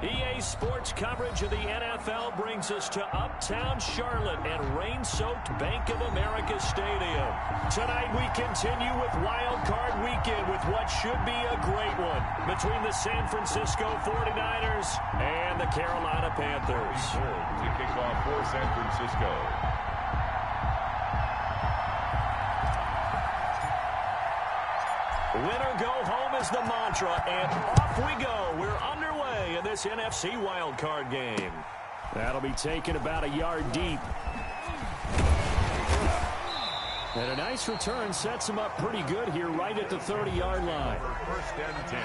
EA Sports coverage of the NFL brings us to uptown Charlotte and rain-soaked Bank of America Stadium. Tonight we continue with Wild Card Weekend with what should be a great one between the San Francisco 49ers and the Carolina Panthers. To kick off for San Francisco. Winner go home is the mantra, and off we go. We're underway in this NFC wildcard game. That'll be taken about a yard deep. And a nice return sets them up pretty good here right at the 30-yard line. First and 10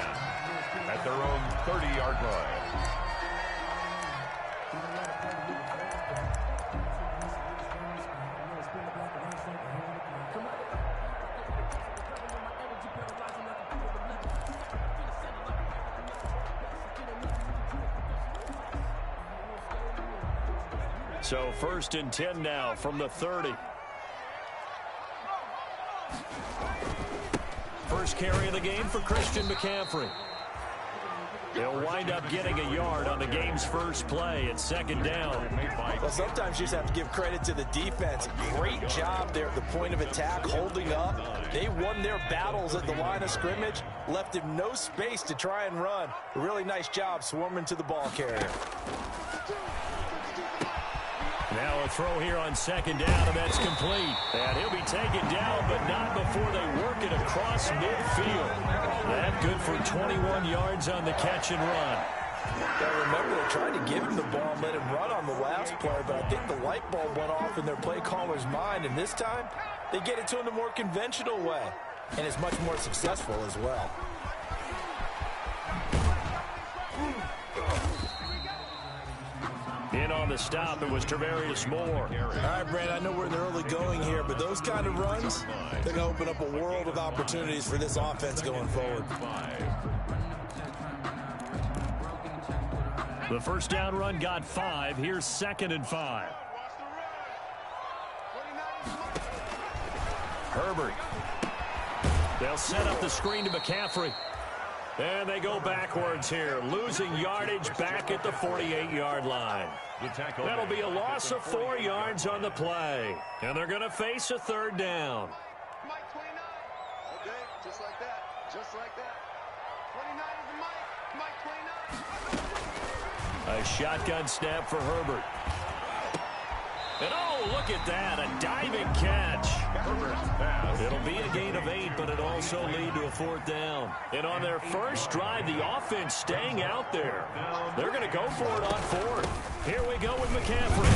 at their own 30-yard line. So first and 10 now from the 30. First carry of the game for Christian McCaffrey. He'll wind up getting a yard on the game's first play at second down. Well, sometimes you just have to give credit to the defense. Great job there at the point of attack, holding up. They won their battles at the line of scrimmage, left him no space to try and run. A really nice job swarming to the ball carrier. Now a throw here on second down, and that's complete. And he'll be taken down, but not before they work it across midfield. That good for 21 yards on the catch and run. Now remember, they tried to give him the ball and let him run on the last play, but I think the light bulb went off in their play caller's mind, and this time they get it to him the more conventional way, and it's much more successful as well. In on the stop, it was Tarvarius Moore. All right, Brent, I know we're in the early going here, but those kind of runs, they're going to open up a world of opportunities for this offense going forward. The first down run got 5. Here's second and 5. Herbert. They'll set up the screen to McCaffrey. And they go backwards here, losing yardage back at the 48-yard line. That'll be a loss of 4 yards on the play. And they're going to face a third down. Mike 29. Okay, just like that. Just like that. 29 is the Mike. Mike 29. A shotgun snap for Herbert. And oh, look at that, a diving catch. It'll be a gain of 8, but it'll also lead to a fourth down. And on their first drive, the offense staying out there. They're going to go for it on fourth. Here we go with McCaffrey.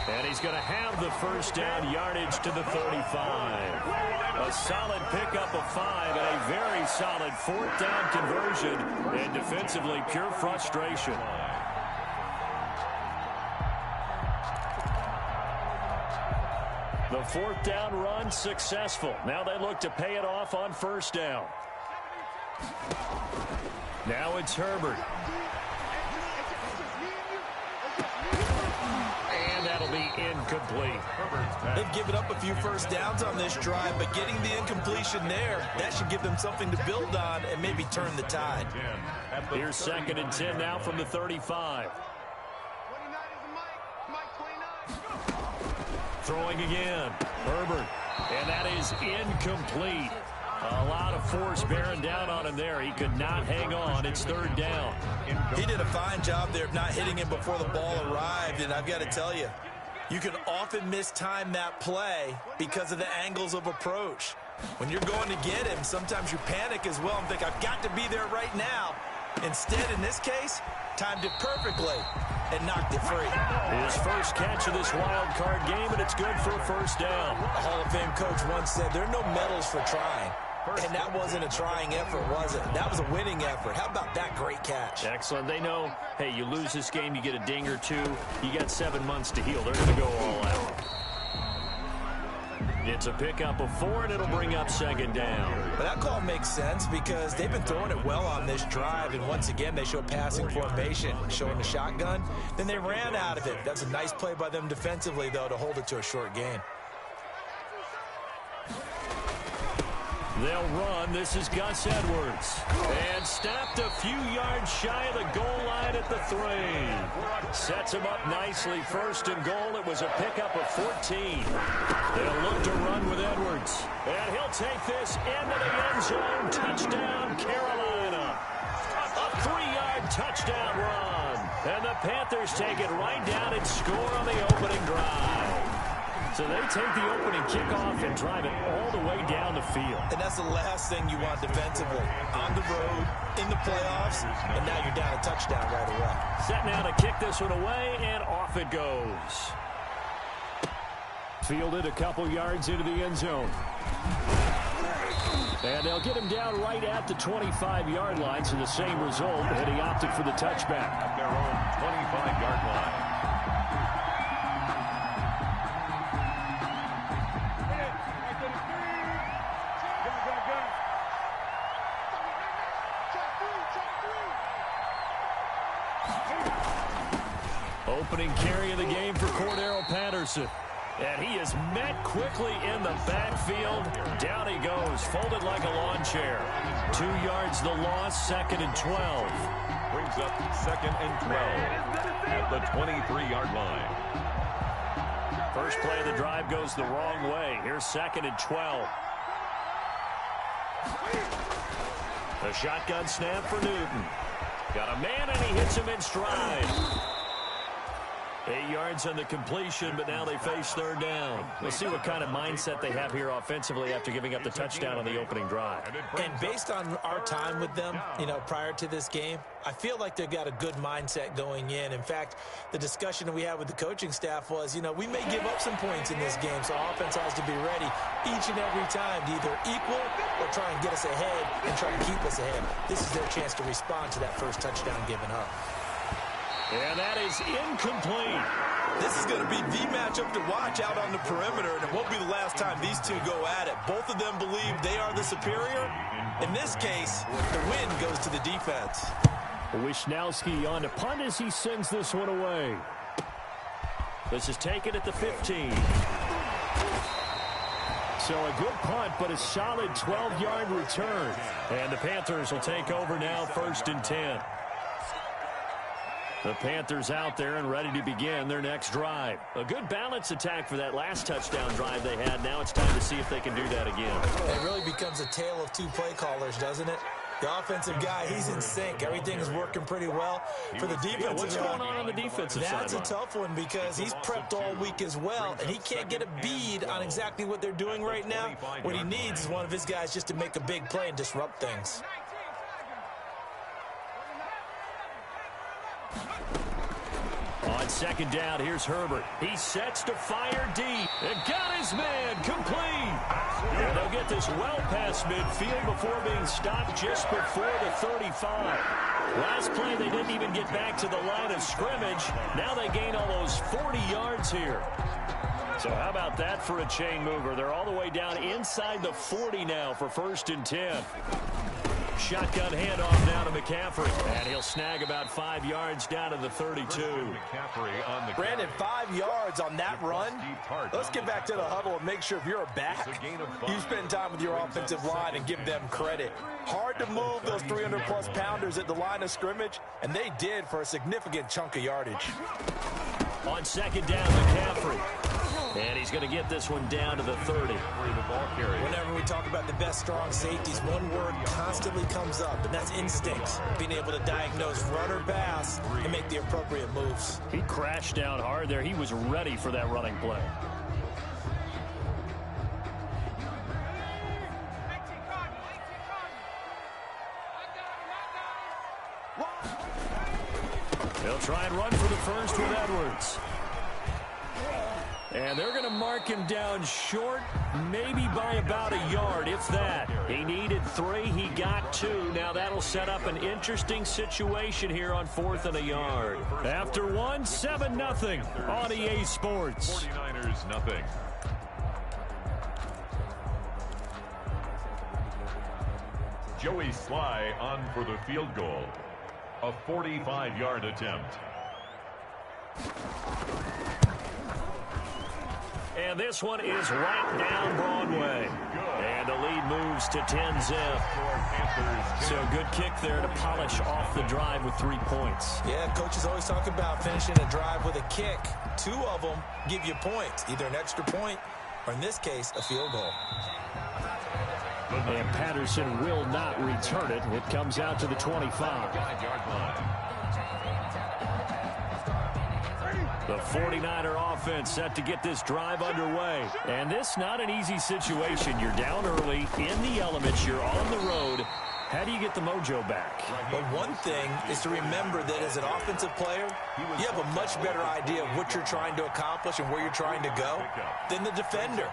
And he's going to have the first down yardage to the 35. A solid pickup of 5 and a very solid fourth down conversion. And defensively, pure frustration. The fourth down run successful. Now they look to pay it off on first down. Now it's Herbert. And that'll be incomplete. They've given up a few first downs on this drive, but getting the incompletion there, that should give them something to build on and maybe turn the tide. Here's second and 10 now from the 35. Throwing again, Herbert, and that is incomplete. A lot of force bearing down on him there. He could not hang on. It's third down. He did a fine job there of not hitting him before the ball arrived, and I've got to tell you, you can often mistime that play because of the angles of approach. When you're going to get him, sometimes you panic as well and think, I've got to be there right now. Instead, in this case, timed it perfectly and knocked it free. His first catch of this wild card game, and it's good for a first down. A Hall of Fame coach once said, there are no medals for trying. And that wasn't a trying effort, was it? That was a winning effort. How about that great catch? Excellent. They know, hey, you lose this game, you get a ding or two. You got 7 months to heal. They're going to go all out. It's a pickup of 4, and it'll bring up second down. But that call makes sense because they've been throwing it well on this drive, and once again, they show passing formation, showing the shotgun. Then they ran out of it. That's a nice play by them defensively, though, to hold it to a short gain. They'll run. This is Gus Edwards. And stopped a few yards shy of the goal line at the 3. Sets him up nicely. First and goal. It was a pickup of 14. They'll look to run with Edwards. And he'll take this into the end zone. Touchdown, Carolina. A 3-yard touchdown run. And the Panthers take it right down and score on the opening drive. So they take the opening kickoff and drive it all the way down the field. And that's the last thing you want defensively. On the road, in the playoffs, and now you're down a touchdown right away. Set now to kick this one away, and off it goes. Fielded a couple yards into the end zone. And they'll get him down right at the 25-yard line, so the same result, and he opted for the touchback. At their own 25-yard line. Opening carry of the game for Cordero Patterson. And he is met quickly in the backfield. Down he goes, folded like a lawn chair. 2 yards the loss, 2nd and 12. Brings up 2nd and 12 at the 23-yard line. First play of the drive goes the wrong way. Here's 2nd and 12. A shotgun snap for Newton. Got a man, and he hits him in stride. 8 yards on the completion, but now they face 3rd down. We'll see what kind of mindset they have here offensively after giving up the touchdown on the opening drive. And based on our time with them, prior to this game, I feel like they've got a good mindset going in. In fact, the discussion that we had with the coaching staff was, we may give up some points in this game, so our offense has to be ready each and every time to either equal or try and get us ahead and try and keep us ahead. This is their chance to respond to that first touchdown given up. And that is incomplete. This is going to be the matchup to watch out on the perimeter, and it won't be the last time these two go at it. Both of them believe they are the superior. In this case, the win goes to the defense. Wisnowski on to punt as he sends this one away. This is taken at the 15. So a good punt, but a solid 12-yard return. And the Panthers will take over now, 1st and 10. The Panthers out there and ready to begin their next drive. A good balance attack for that last touchdown drive they had. Now it's time to see if they can do that again. It really becomes a tale of 2 play callers, doesn't it? The offensive guy, he's in sync. Everything is working pretty well. For the defensive what's going on the defensive side? That's a tough one because he's prepped all week as well, and he can't get a bead on exactly what they're doing right now. What he needs is one of his guys just to make a big play and disrupt things. On 2nd down, here's Herbert. He sets to fire deep. And got his man complete. And they'll get this well past midfield before being stopped just before the 35. Last play, they didn't even get back to the line of scrimmage. Now they gain almost 40 yards here. So how about that for a chain mover? They're all the way down inside the 40 now for 1st and 10. Shotgun handoff now to McCaffrey. And he'll snag about 5 yards down to the 32. Brandon, 5 yards on that run. Let's get back to the huddle and make sure if you're a back, you spend time with your offensive line and give them credit. Hard to move those 300-plus pounders at the line of scrimmage, and they did for a significant chunk of yardage. On 2nd down, McCaffrey. And he's going to get this one down to the 30. Whenever we talk about the best strong safeties, one word constantly comes up, and that's instincts. Being able to diagnose run or pass and make the appropriate moves. He crashed down hard there. He was ready for that running play. They'll try and run for the first with Edwards. And they're going to mark him down short, maybe by about a yard, if that. He needed 3. He got 2. Now that'll set up an interesting situation here on 4th and a yard. After 1, 7-0 on EA Sports. 49ers nothing. Joey Sly on for the field goal. A 45-yard attempt. And this one is right down Broadway. And the lead moves to 10-zip. So a good kick there to polish off the drive with 3 points. Yeah, coaches always talk about finishing a drive with a kick. 2 of them give you points, either an extra point or, in this case, a field goal. And Patterson will not return it. It comes out to the 25. The 49er offense set to get this drive underway. And this not an easy situation. You're down early, in the elements, you're on the road. How do you get the mojo back? Well, one thing is to remember that as an offensive player, you have a much better idea of what you're trying to accomplish and where you're trying to go than the defender.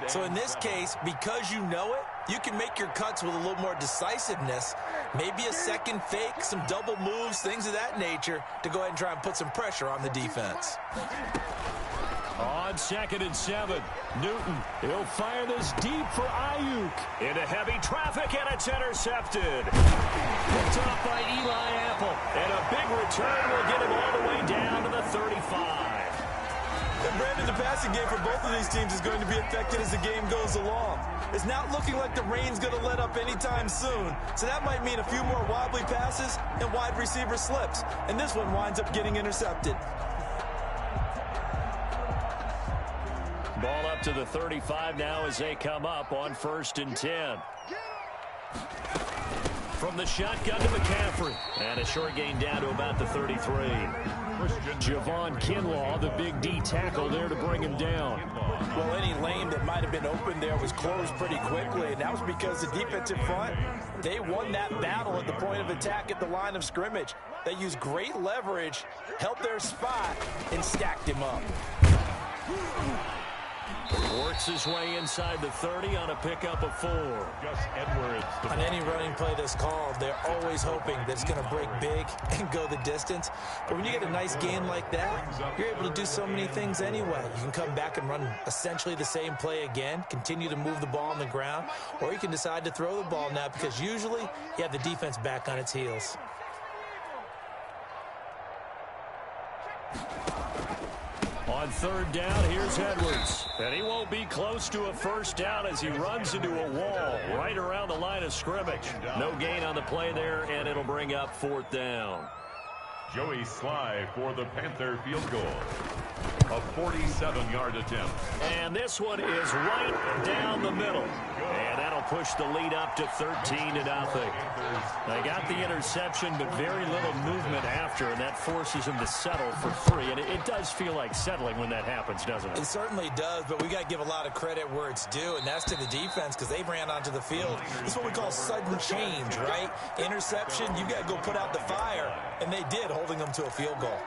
So in this case, because you know it, you can make your cuts with a little more decisiveness, maybe a second fake, some double moves, things of that nature, to go ahead and try and put some pressure on the defense. On 2nd and 7, Newton, he'll fire this deep for Ayuk. Into heavy traffic, and it's intercepted. Picked off by Eli Apple. And a big return will get him all the way down to the 35. And Brandon, the passing game for both of these teams is going to be affected as the game goes along. It's not looking like the rain's going to let up anytime soon. So that might mean a few more wobbly passes and wide receiver slips. And this one winds up getting intercepted. Ball up to the 35 now as they come up on 1st and 10. From the shotgun to McCaffrey. And a short gain down to about the 33. Javon Kinlaw, the big D tackle there to bring him down. Well, any lane that might have been open there was closed pretty quickly, and that was because the defensive front, they won that battle at the point of attack at the line of scrimmage. They used great leverage, held their spot, and stacked him up. Works his way inside the 30 on a pickup of 4. Gus Edwards. On any running play that's called, they're always hoping that it's going to break big and go the distance. But when you get a nice gain like that, you're able to do so many things anyway. You can come back and run essentially the same play again, continue to move the ball on the ground, or you can decide to throw the ball now because usually you have the defense back on its heels. On 3rd down, here's Edwards. And he won't be close to a 1st down as he runs into a wall right around the line of scrimmage. No gain on the play there, and it'll bring up 4th down. Joey Sly for the Panther field goal. A 47-yard attempt. And this one is right down the middle. And that'll push the lead up to 13-0. They got the interception, but very little movement after, and that forces them to settle for 3. And it does feel like settling when that happens, doesn't it? It certainly does, but we got to give a lot of credit where it's due, and that's to the defense because they ran onto the field. This is what we call sudden change, right? Interception, you got to go put out the fire, and they did, holding them to a field goal.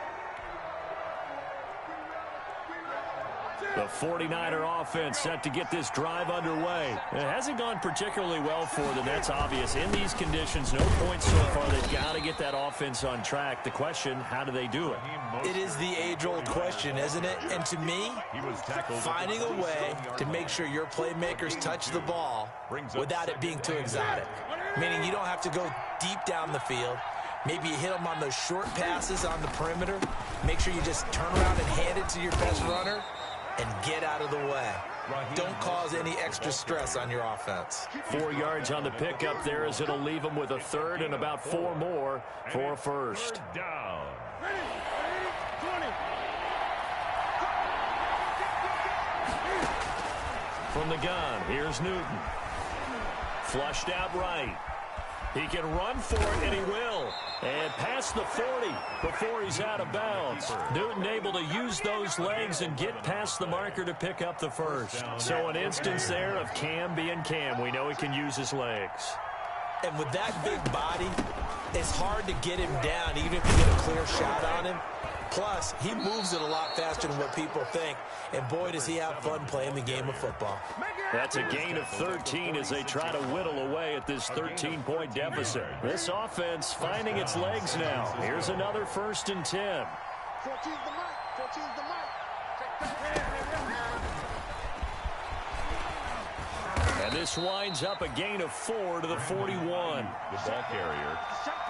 The 49er offense set to get this drive underway. It hasn't gone particularly well for them. That's obvious. In these conditions, no points so far. They've got to get that offense on track. The question, how do they do it? It is the age-old question, isn't it? And to me, finding a way to make sure your playmakers touch the ball without it being too exotic. Meaning you don't have to go deep down the field. Maybe you hit them on those short passes on the perimeter. Make sure you just turn around and hand it to your best runner and get out of the way. Don't cause any extra stress on your offense. 4 yards on the pickup there as it'll leave them with a 3rd and about 4 more for a 1st. Down. From the gun, here's Newton. Flushed out right. He can run for it, and he will. And past the 40 before he's out of bounds. Newton able to use those legs and get past the marker to pick up the 1st. So an instance there of Cam being Cam. We know he can use his legs. And with that big body, it's hard to get him down, even if you get a clear shot on him. Plus, he moves it a lot faster than what people think. And boy, does he have fun playing the game of football. That's a gain of 13 as they try to whittle away at this 13-point deficit. This offense finding its legs now. Here's another 1st and 10. 14's the mic. 14's the mic. And this winds up a gain of 4 to the 41. The ball carrier.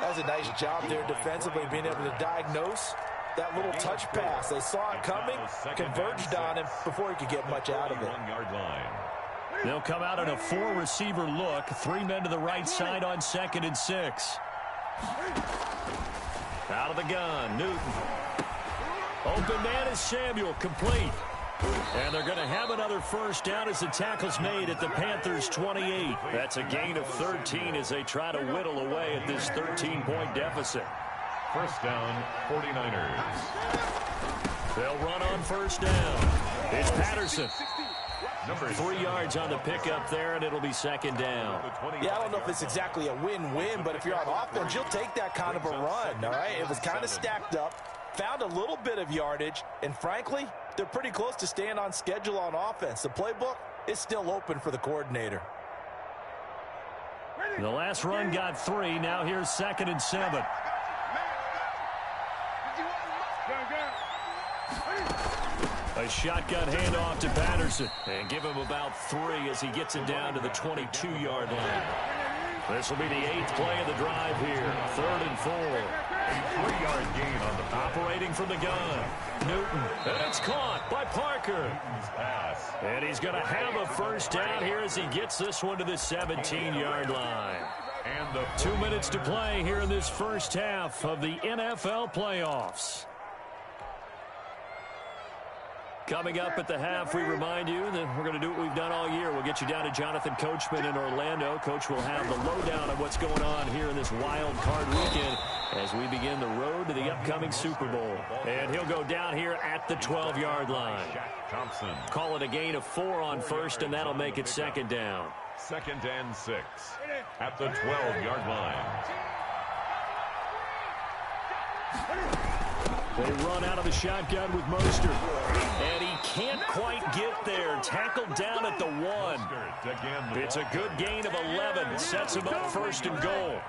That's a nice job there defensively, being able to diagnose That little touch pass. They saw it coming, converged on him before he could get much out of it. They'll come out in a 4-receiver look. 3 men to the right side on 2nd and 6. Out of the gun, Newton. Open man is Samuel, complete. And they're going to have another first down as the tackle's made at the Panthers' 28. That's a gain of 13 as they try to whittle away at this 13-point deficit. First down, 49ers. They'll run on first down. It's Patterson. 3 yards on the pickup there, and it'll be 2nd down. Yeah, I don't know if it's exactly a win-win, but if you're on offense, you'll take that kind of a run, all right? It was kind of stacked up, found a little bit of yardage, and frankly, they're pretty close to staying on schedule on offense. The playbook is still open for the coordinator. The last run got 3. Now here's 2nd and 7. A shotgun handoff to Patterson. And give him about 3 as he gets it down to the 22-yard line. This will be the 8th play of the drive here. 3rd and 4. A 3-yard gain on the operating from the gun. Newton. And it's caught by Parker. And he's going to have a first down here as he gets this one to the 17-yard line. And 2 minutes to play here in this first half of the NFL playoffs. Coming up at the half, we remind you that we're going to do what we've done all year. We'll get you down to Jonathan Coachman in Orlando. Coach will have the lowdown of what's going on here in this wild card weekend as we begin the road to the upcoming Super Bowl. And he'll go down here at the 12-yard line. Thompson. Call it a gain of 4 on first, and that'll make it 2nd down. 2nd and 6 at the 12-yard line. They run out of the shotgun with Mostert. And he can't quite get there. Tackled down at the 1. It's a good gain of 11. Sets him up 1st and goal.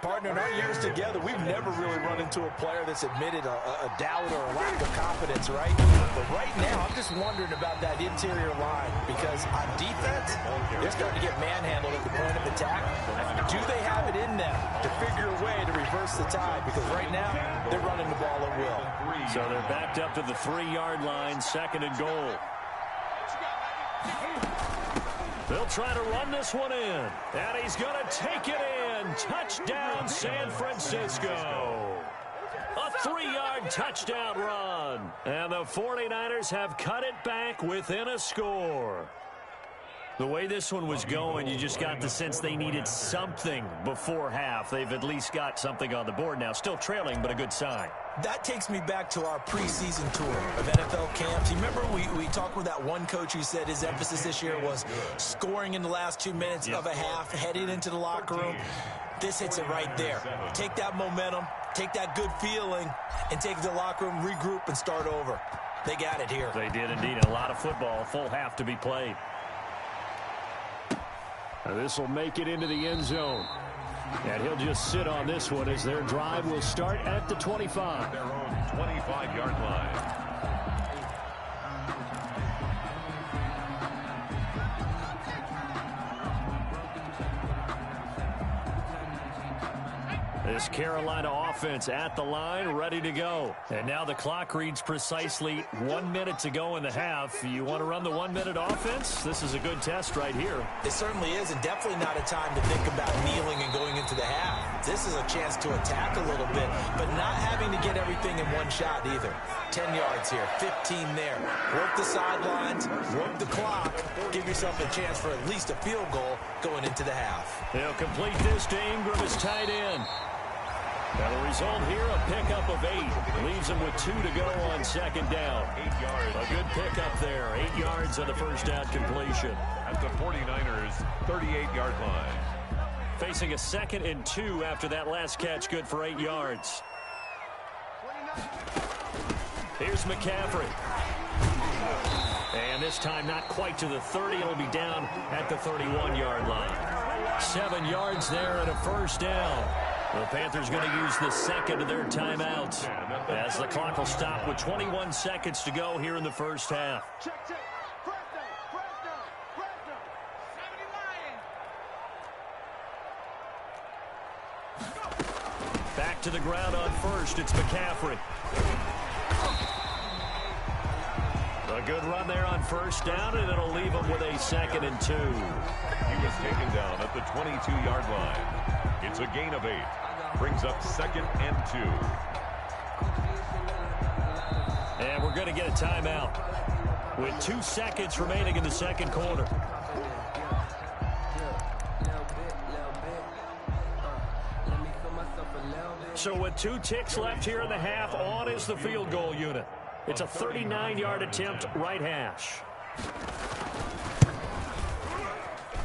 Partner, in our years together, we've never really run into a player that's admitted a doubt or a lack of confidence, right? But right now, I'm just wondering about that interior line because on defense, they're starting to get manhandled at the point of attack. Do they have it in them to figure a way to reverse the tide? Because right now, they're running the ball at will. So they're backed up to the 3-yard line, 2nd and goal. They'll try to run this one in. And he's going to take it in. Touchdown, San Francisco. A 3-yard touchdown run. And the 49ers have cut it back within a score. The way this one was going, you just got the sense they needed something before half. They've at least got something on the board now. Still trailing, but a good sign. That takes me back to our preseason tour of NFL camps. You remember we talked with that one coach who said his emphasis this year was scoring in the last 2 minutes of a half, heading into the locker room. This hits it right there. Take that momentum, take that good feeling, and take it to the locker room, regroup, and start over. They got it here. They did indeed. A lot of football, full half to be played. This will make it into the end zone. And he'll just sit on this one as their drive will start at the 25. Their own 25-yard line. This Carolina offense at the line, ready to go. And now the clock reads precisely 1 minute to go in the half. You want to run the 1-minute offense? This is a good test right here. It certainly is, and definitely not a time to think about kneeling and going into the half. This is a chance to attack a little bit, but not having to get everything in one shot either. 10 yards here, 15 there. Work the sidelines, work the clock, give yourself a chance for at least a field goal going into the half. They'll complete this to Ingram as tight end. Now the result here, a pickup of 8. Leaves him with 2 to go on 2nd down. 8 yards. A good pickup there. 8 yards on the first down completion. At the 49ers' 38-yard line. Facing a 2nd and 2 after that last catch, good for 8 yards. Here's McCaffrey. And this time not quite to the 30. It'll be down at the 31-yard line. 7 yards there and a first down. The Panthers going to use the second of their timeouts as the clock will stop with 21 seconds to go here in the first half. Back to the ground on first. It's McCaffrey. A good run there on first down, and it'll leave him with a 2nd and 2. He was taken down at the 22-yard line. It's a gain of 8. Brings up 2nd and 2. And we're going to get a timeout with 2 seconds remaining in the second quarter. So with 2 ticks left here in the half, on is the field goal unit. It's a 39-yard attempt, right hash.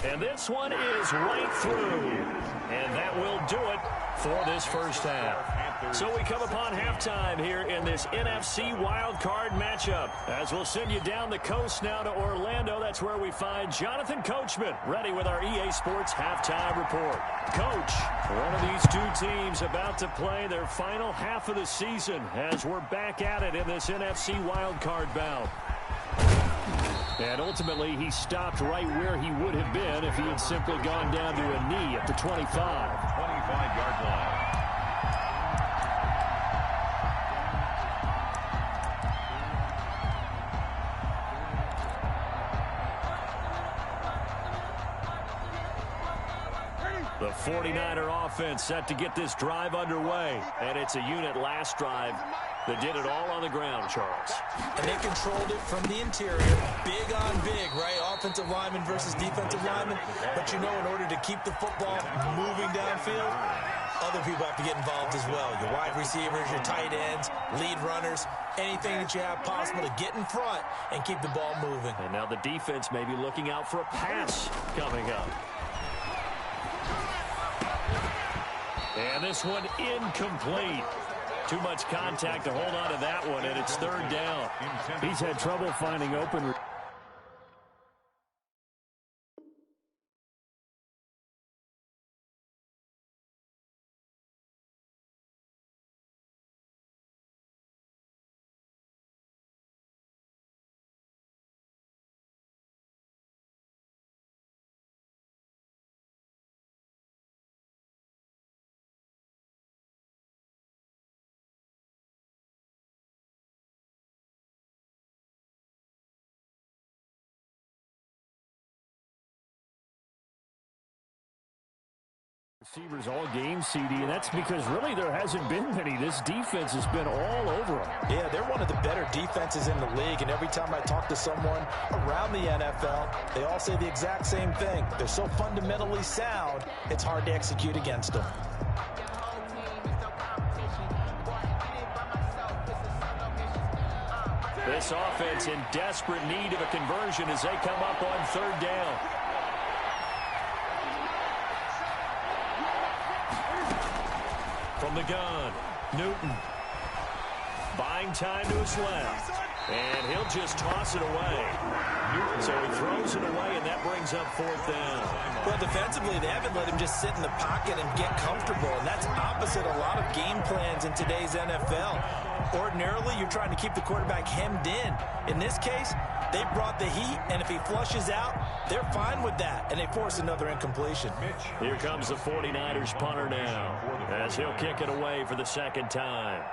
And this one is right through. And that will do it for this first half. So we come upon halftime here in this NFC wildcard matchup. As we'll send you down the coast now to Orlando, that's where we find Jonathan Coachman, ready with our EA Sports halftime report. Coach, one of these 2 teams about to play their final half of the season as we're back at it in this NFC wildcard bout. And ultimately, he stopped right where he would have been if he had simply gone down to a knee at the 25. 25-yard line. The 49er offense set to get this drive underway. And it's a unit last drive that did it all on the ground, Charles. And they controlled it from the interior. Big on big, right? Offensive lineman versus defensive lineman. But you know, in order to keep the football moving downfield, other people have to get involved as well. Your wide receivers, your tight ends, lead runners, anything that you have possible to get in front and keep the ball moving. And now the defense may be looking out for a pass coming up. And this one incomplete. Too much contact to hold on to that one, and it's 3rd down. He's had trouble finding open. Receivers all game, CD, and that's because really there hasn't been many. This defense has been all over them. Yeah, they're one of the better defenses in the league, and every time I talk to someone around the NFL, they all say the exact same thing. They're so fundamentally sound, it's hard to execute against them. This offense in desperate need of a conversion as they come up on 3rd down. From the gun, Newton. Buying time to his left. And he'll just toss it away. So he throws it away, and that brings up 4th down. Well, defensively, they haven't let him just sit in the pocket and get comfortable, and that's opposite a lot of game plans in today's NFL. Ordinarily, you're trying to keep the quarterback hemmed in. In this case, they brought the heat, and if he flushes out, they're fine with that, and they force another incompletion. Here comes the 49ers punter now, as he'll kick it away for the 2nd time.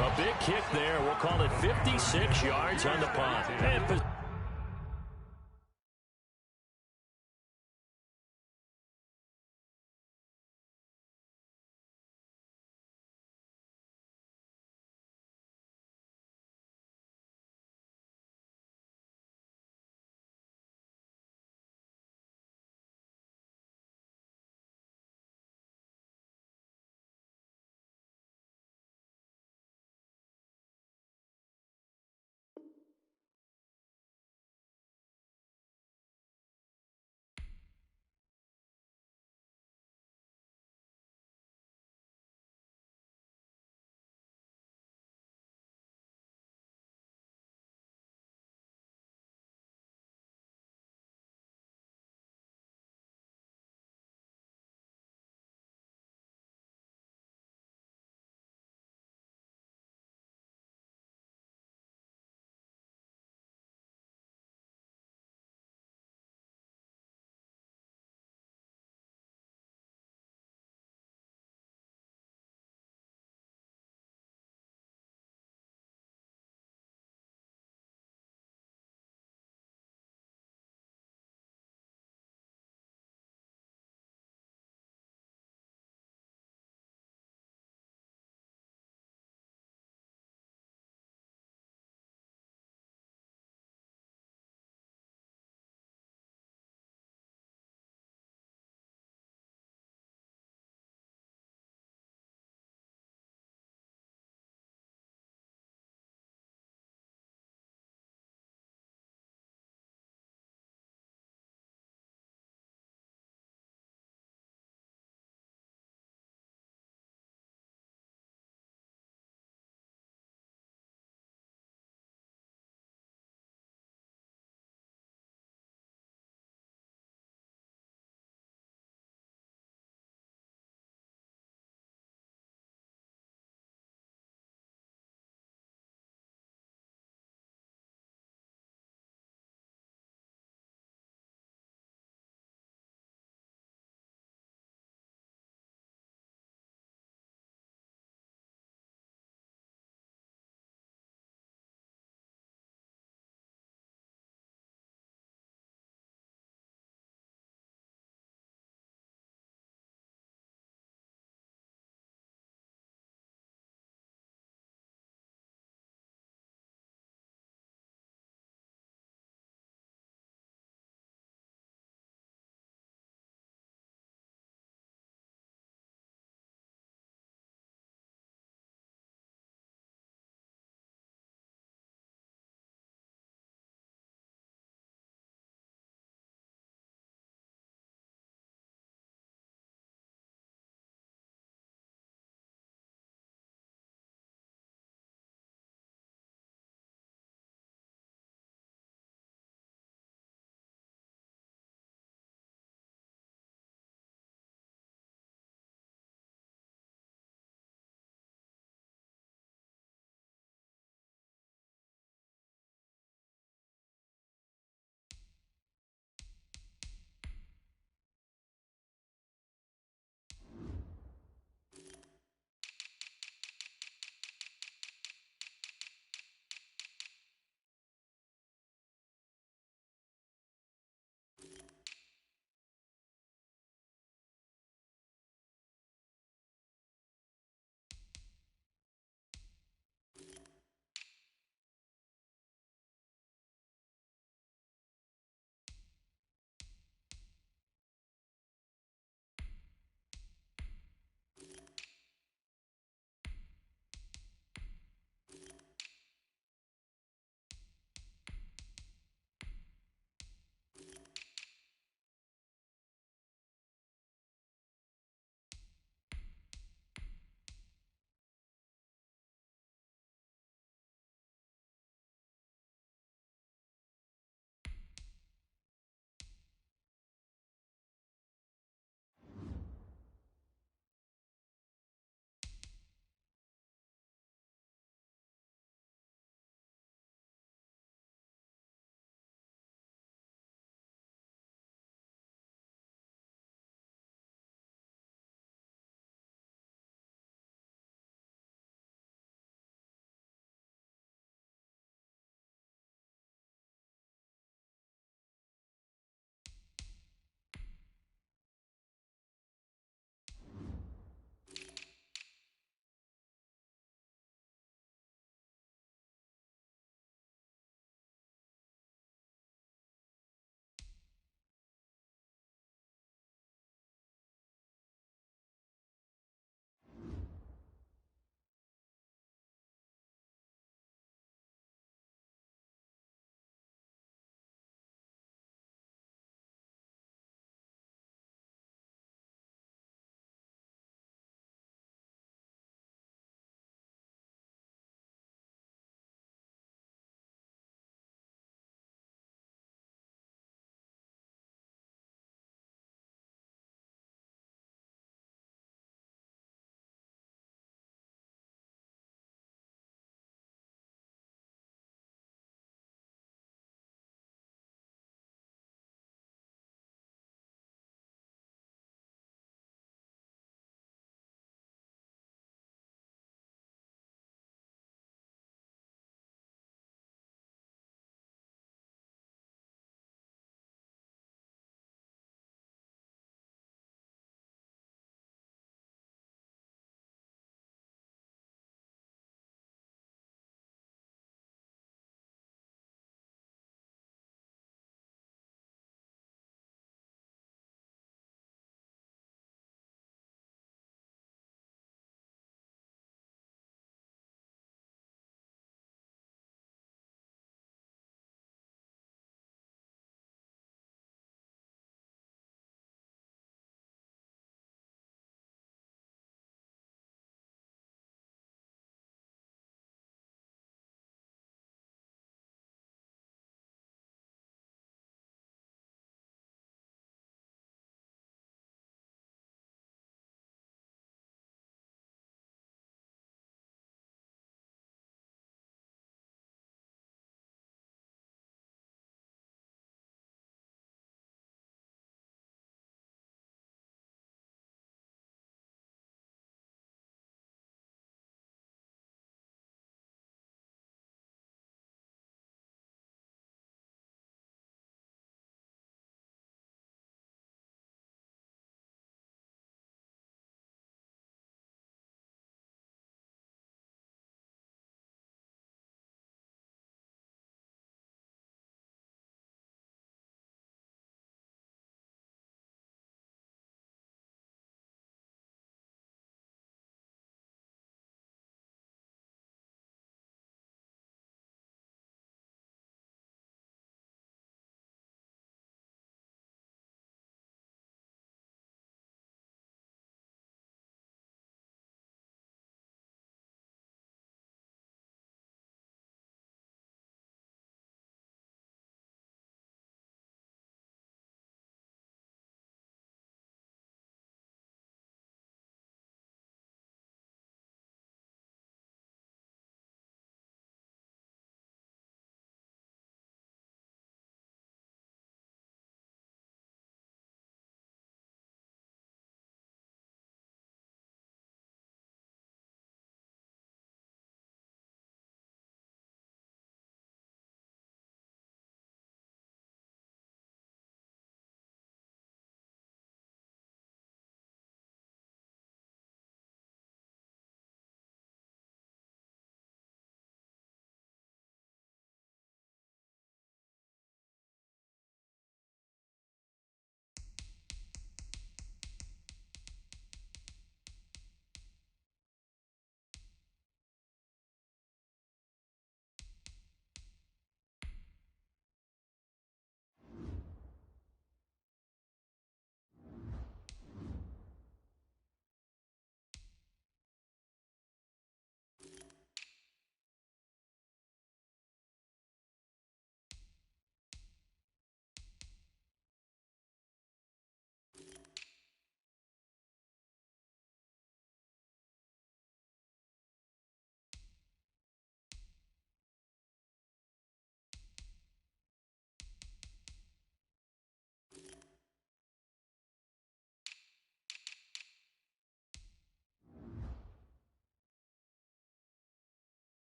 A big kick there. We'll call it 56 yards on the punt. And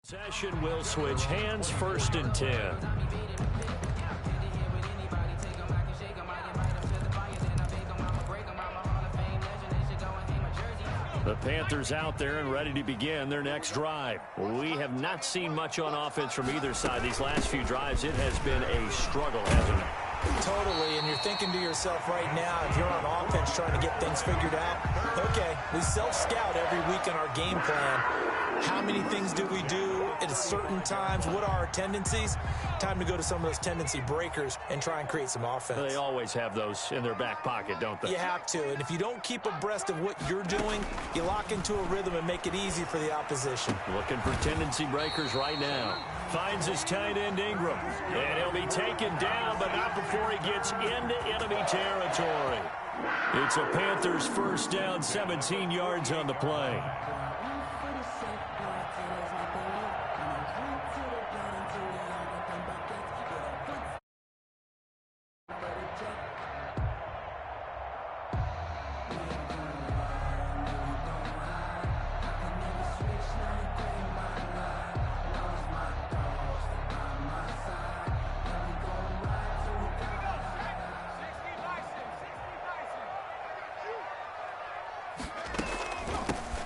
Possession will switch hands, 1st and 10. The Panthers out there and ready to begin their next drive. We have not seen much on offense from either side. These last few drives, it has been a struggle, hasn't it? Totally, and you're thinking to yourself right now, if you're on offense trying to get things figured out, okay, we self-scout every week in our game plan. How many things do we do at certain times? What are our tendencies? Time to go to some of those tendency breakers and try and create some offense. They always have those in their back pocket, don't they? You have to, and if you don't keep abreast of what you're doing, you lock into a rhythm and make it easy for the opposition. Looking for tendency breakers right now. Finds his tight end Ingram, and he'll be taken down, but not before he gets into enemy territory. It's a Panthers 1st down, 17 yards on the play.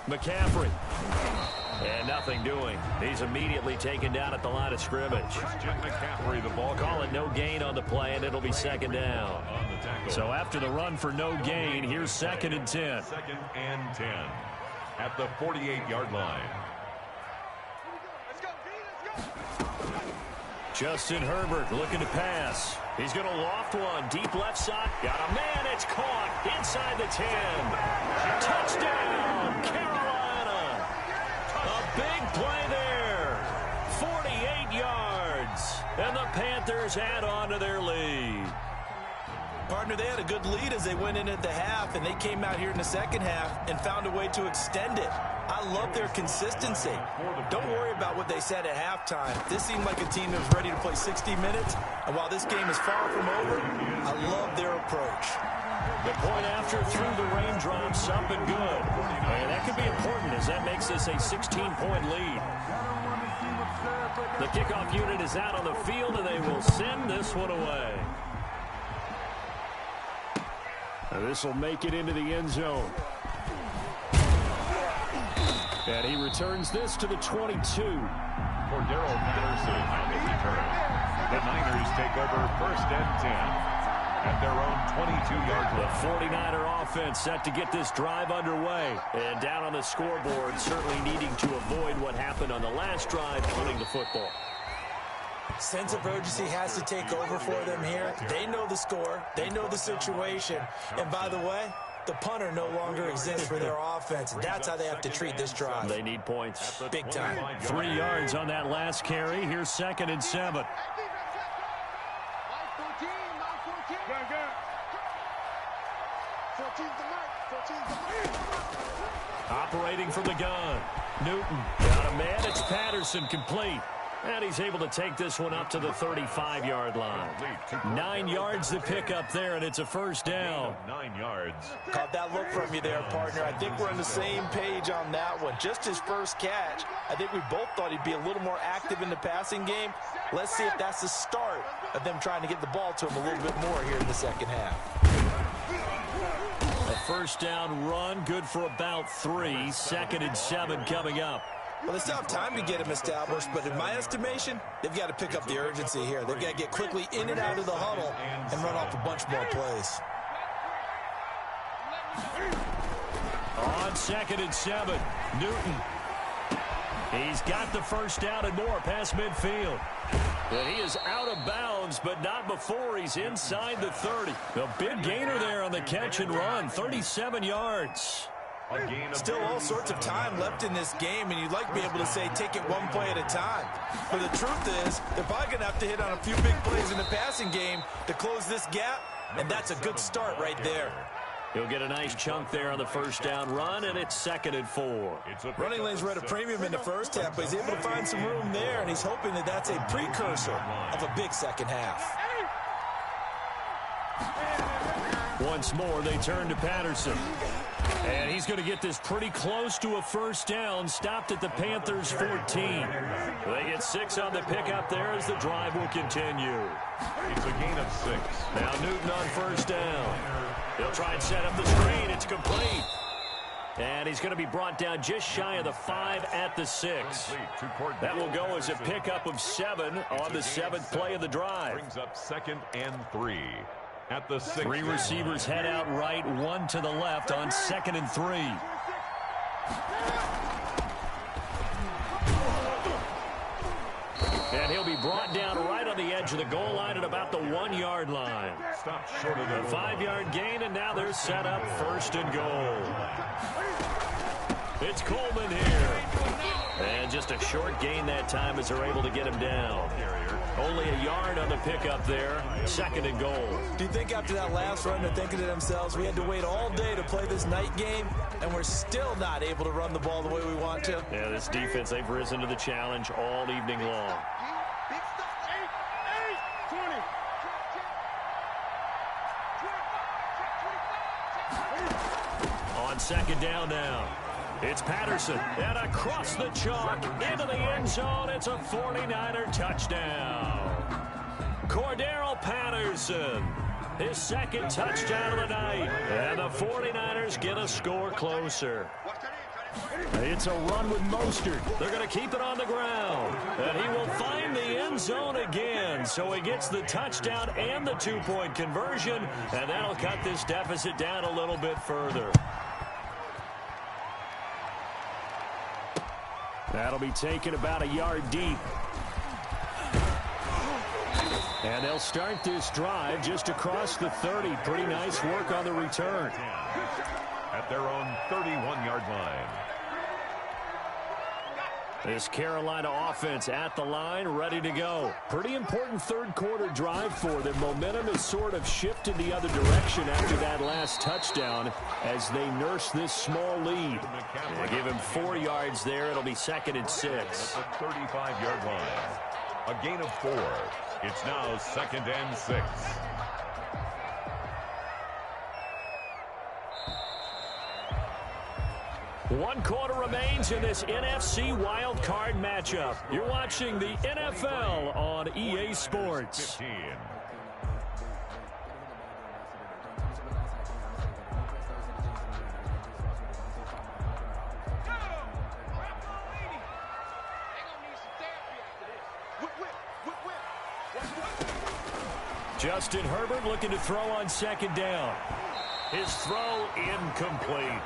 McCaffrey. And nothing doing. He's immediately taken down at the line of scrimmage. McCaffrey, the ball. Call it no gain on the play, and it'll be 2nd down. So after the run for no gain, here's 2nd and 10. 2nd and 10 at the 48-yard line. Justin Herbert looking to pass. He's going to loft one. Deep left side. Got a man. It's caught inside the 10. Touchdown, Carolina. A big play there. 48 yards. And the Panthers add on to their lead. Partner, they had a good lead as they went in at the half, and they came out here in the 2nd half and found a way to extend it. I love their consistency. Don't worry about what they said at halftime. This seemed like a team that was ready to play 60 minutes, and while this game is far from over, I love their approach. The point after through the raindrops, up and good. And that could be important as that makes this a 16-point lead. The kickoff unit is out on the field, and they will send this one away. This will make it into the end zone. And he returns this to the 22. Cordero Patterson on the return. The Niners take over 1st and 10 at their own 22-yard line. The 49er offense set to get this drive underway. And down on the scoreboard, certainly needing to avoid what happened on the last drive, punting the football. Sense of urgency has to take over for them here. They know the score. They know the situation. And by the way, the punter no longer exists for their offense. That's how they have to treat this drive. They need points. Big time. 3 yards on that last carry. Here's 2nd and 7. Operating from the gun. Newton got a man. It's Patterson complete. And he's able to take this one up to the 35-yard line. 9 yards to pick up there, and it's a 1st down. 9 yards. Caught that look from you there, partner. I think we're on the same page on that one. Just his first catch. I think we both thought he'd be a little more active in the passing game. Let's see if that's the start of them trying to get the ball to him a little bit more here in the 2nd half. A 1st down run, good for about 3. 2nd and 7 coming up. Well, they still have time to get him established, but in my estimation, they've got to pick up the urgency here. They've got to get quickly in and out of the huddle and run off a bunch more plays. On 2nd and 7, Newton. He's got the 1st down and more past midfield. But he is out of bounds, but not before he's inside the 30. A big gainer there on the catch and run, 37 yards. Still all sorts of time left in this game, and you'd like to be able to say take it one play at a time. But the truth is, they're probably going to have to hit on a few big plays in the passing game to close this gap, and that's a good start right there. He'll get a nice chunk there on the 1st down run, and it's 2nd and 4. Running lanes were at a premium in the 1st half, but he's able to find some room there, and he's hoping that that's a precursor of a big 2nd half. Once more, they turn to Patterson. And he's going to get this pretty close to a first down, stopped at the Panthers 14. They get 6 on the pickup there as the drive will continue. It's a gain of 6. Now Newton on first down. He'll try and set up the screen. It's complete. And he's going to be brought down just shy of the 5 at the 6. That will go as a pickup of 7 on the 7th play of the drive. Brings up 2nd and 3 at the 6. 3 receivers head out right, 1 to the left on 2nd and 3. And he'll be brought down right on the edge of the goal line at about the 1-yard line. Stopped short of A 5-yard gain, and now they're set up 1st and goal. It's Coleman here. And just a short gain that time as they're able to get him down. Only a yard on the pickup there. 2nd and goal. Do you think after that last run they're thinking to themselves, we had to wait all day to play this night game, and we're still not able to run the ball the way we want to? Yeah, this defense, they've risen to the challenge all evening long. Big stuff. 8, 20. On 2nd down now. It's Patterson, and across the chalk, into the end zone. It's a 49er touchdown. Cordero Patterson, his 2nd touchdown of the night. And the 49ers get a score closer. It's a run with Mostert. They're going to keep it on the ground. And he will find the end zone again. So he gets the touchdown and the 2-point conversion. And that'll cut this deficit down a little bit further. That'll be taken about a yard deep. And they'll start this drive just across the 30. Pretty nice work on the return. At their own 31-yard line. This Carolina offense at the line, ready to go. Pretty important third-quarter drive for them. Momentum has sort of shifted the other direction after that last touchdown as they nurse this small lead. They give him 4 yards there. It'll be 2nd and 6. At the 35-yard line. A gain of 4. It's now 2nd and 6. One quarter remains in this NFC Wild Card matchup. You're watching the NFL on EA Sports. 15. Justin Herbert looking to throw on 2nd down. His throw incomplete.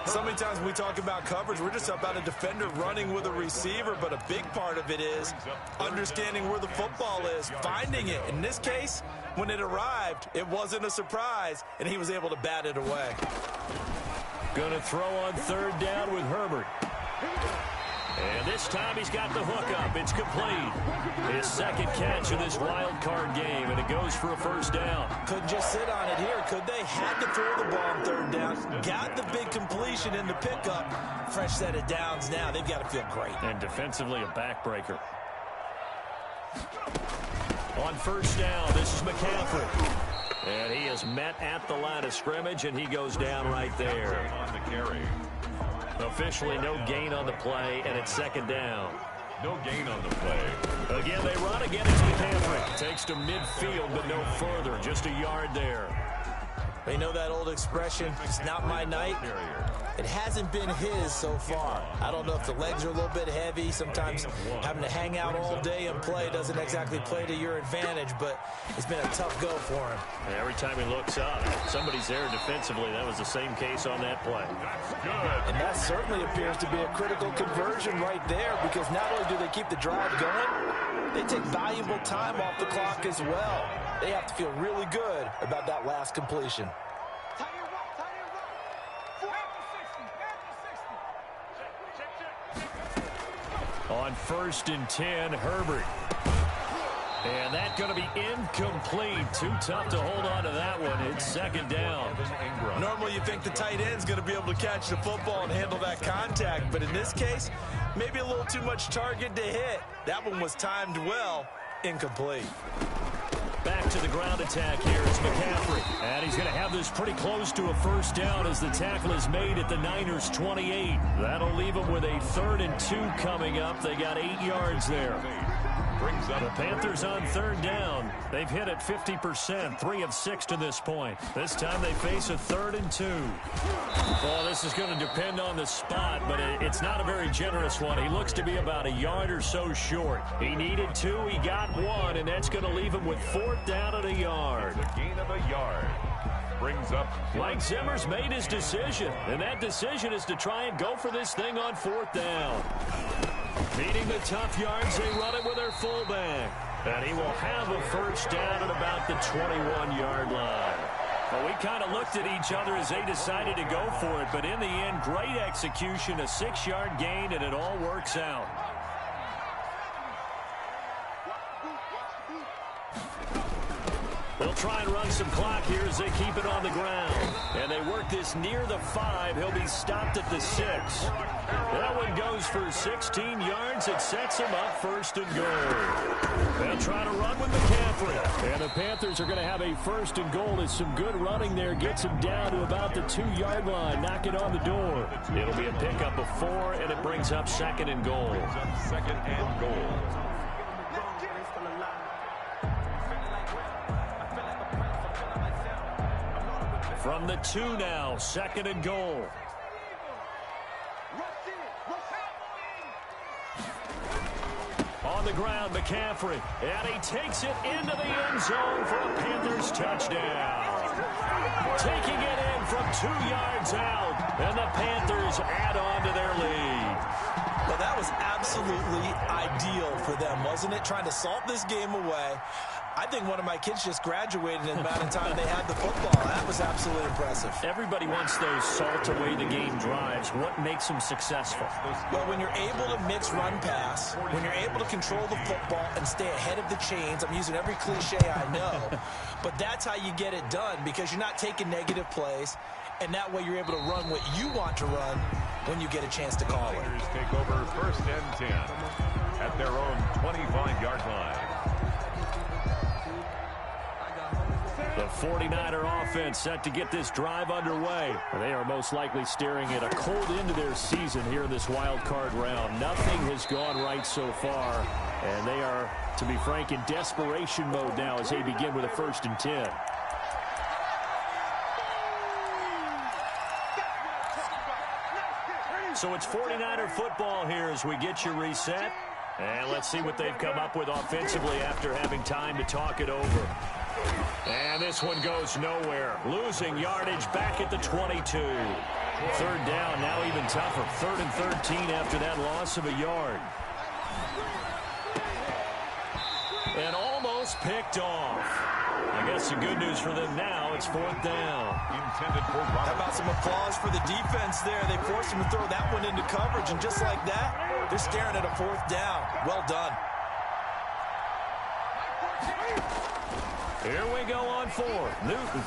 So many times when we talk about coverage, we're just about a defender running with a receiver, but a big part of it is understanding where the football is, finding it. In this case, when it arrived, it wasn't a surprise, and he was able to bat it away. Going to throw on 3rd down with Herbert. And this time he's got the hook up. It's complete. His 2nd catch of this wild card game, and it goes for a 1st down. Couldn't just sit on it here, could they? Had to throw the ball on 3rd down. Got the big completion in the pickup. Fresh set of downs now. They've got to feel great. And defensively, a backbreaker. On 1st down, this is McCaffrey. And he is met at the line of scrimmage, and he goes down right there. On the carry. Officially no gain on the play, and it's 2nd down. No gain on the play. Again, they run again. It's McCaffrey. Takes to midfield, but no further. Just a yard there. They know that old expression, it's not my night. It hasn't been his so far. I don't know if the legs are a little bit heavy. Sometimes having to hang out all day and play doesn't exactly play to your advantage, but it's been a tough go for him. And every time he looks up, somebody's there defensively. That was the same case on that play. And that certainly appears to be a critical conversion right there, because not only do they keep the drive going, they take valuable time off the clock as well. They have to feel really good about that last completion. On 1st and 10, Herbert. And that's going to be incomplete. Too tough to hold on to that one. It's 2nd down. Normally you think the tight end's going to be able to catch the football and handle that contact, but in this case, maybe a little too much target to hit. That one was timed well. Incomplete. Back back to the ground attack here. It's McCaffrey. And he's going to have this pretty close to a first down as the tackle is made at the Niners' 28. That'll leave them with a 3rd and 2 coming up. They got 8 yards there. Brings up the Panthers on 3rd down. They've hit it 50%, 3 of 6 to this point. This time they face a 3rd and 2. Well, this is going to depend on the spot, but it's not a very generous one. He looks to be about a yard or so short. He needed 2, he got 1, and that's going to leave him with 4th down and a yard. a gain of a yard. Brings up Mike Zimmer's made his decision, and that decision is to try and go for this thing on 4th down. Beating the tough yards, they run it with their fullback. And he will have a first down at about the 21-yard line. Well, we kind of looked at each other as they decided to go for it, but in the end, great execution, a 6-yard gain, and it all works out. They'll try and run some clock here as they keep it on the ground. And they work this near the 5. He'll be stopped at the 6. That one goes for 16 yards. It sets him up 1st and goal. They'll try to run with McCaffrey. And the Panthers are going to have a 1st and goal as some good running there gets him down to about the 2-yard line. Knock it on the door. It'll be a pickup of 4, and it brings up 2nd and goal. Brings up 2nd and goal. From the 2 now, 2nd and goal. On the ground, McCaffrey. And he takes it into the end zone for a Panthers touchdown. Taking it in from 2 yards out. And the Panthers add on to their lead. Well, that was absolutely ideal for them, wasn't it? Trying to salt this game away. I think one of my kids just graduated in the amount of time they had the football. That was absolutely impressive. Everybody wants those salt-away-the-game drives. What makes them successful? Well, when you're able to mix run-pass, when you're able to control the football and stay ahead of the chains, I'm using every cliche I know, but that's how you get it done because you're not taking negative plays, and that way you're able to run what you want to run when you get a chance to call it. Niners take over 1st and 10 at their own 25-yard line. The 49er offense set to get this drive underway. They are most likely staring at a cold end to their season here in this wild card round. Nothing has gone right so far, and they are, to be frank, in desperation mode now as they begin with a 1st and 10. So it's 49er football here as we get you reset. And let's see what they've come up with offensively after having time to talk it over. And this one goes nowhere. Losing yardage back at the 22. 3rd down, now even tougher. 3rd and 13 after that loss of a yard. And almost picked off. I guess the good news for them now, it's 4th down. Intended for Robert. How about some applause for the defense there? They forced him to throw that one into coverage, and just like that, they're staring at a 4th down. Well done. Here we go on 4th. Newton.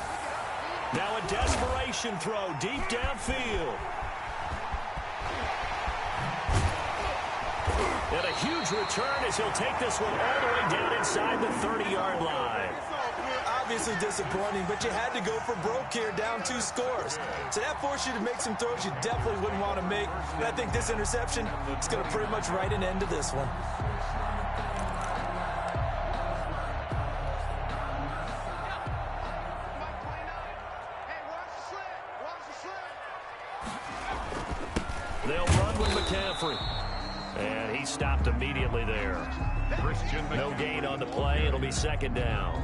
Now a desperation throw deep downfield. And a huge return as he'll take this one all the way down inside the 30-yard line. Obviously disappointing, but you had to go for broke here, down 2 scores. So that forced you to make some throws you definitely wouldn't want to make. And I think this interception is going to pretty much write an end to this one. They'll run with McCaffrey. And he stopped immediately there. No gain on the play. It'll be 2nd down.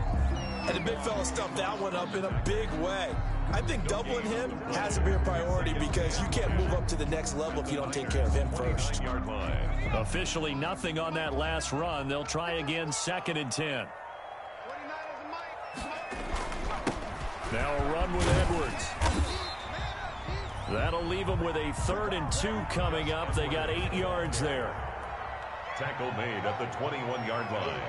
And the big fella stuffed that one up in a big way. I think doubling him has to be a priority because you can't move up to the next level if you don't take care of him first. Officially nothing on that last run. They'll try again 2nd and 10. Now a run with Edwards. That'll leave them with a 3rd and 2 coming up. They got 8 yards there. Tackle made at the 21-yard line.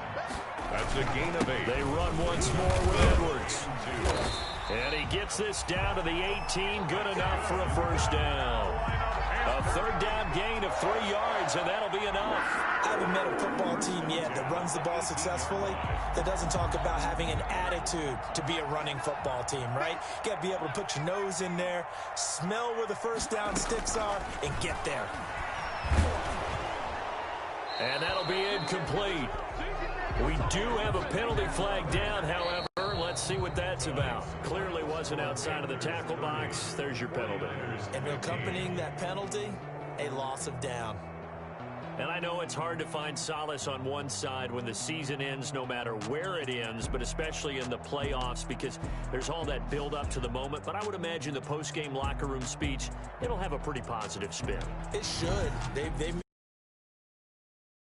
That's a gain of 8. They run once more with Edwards. And he gets this down to the 18. Good enough for a 1st down. A 3rd down gain of 3 yards, and that'll be enough. I have a haven't met a football team yet that runs the ball successfully that doesn't talk about having an attitude to be a running football team, right? You got to be able to put your nose in there, smell where the first down sticks are, and get there. And that'll be incomplete. We do have a penalty flag down, however. Let's see what that's about. Clearly wasn't outside of the tackle box. There's your penalty. And accompanying that penalty, a loss of down. And I know it's hard to find solace on one side when the season ends, no matter where it ends, but especially in the playoffs, because there's all that build up to the moment. But I would imagine the post-game locker room speech, it'll have a pretty positive spin. It should. They've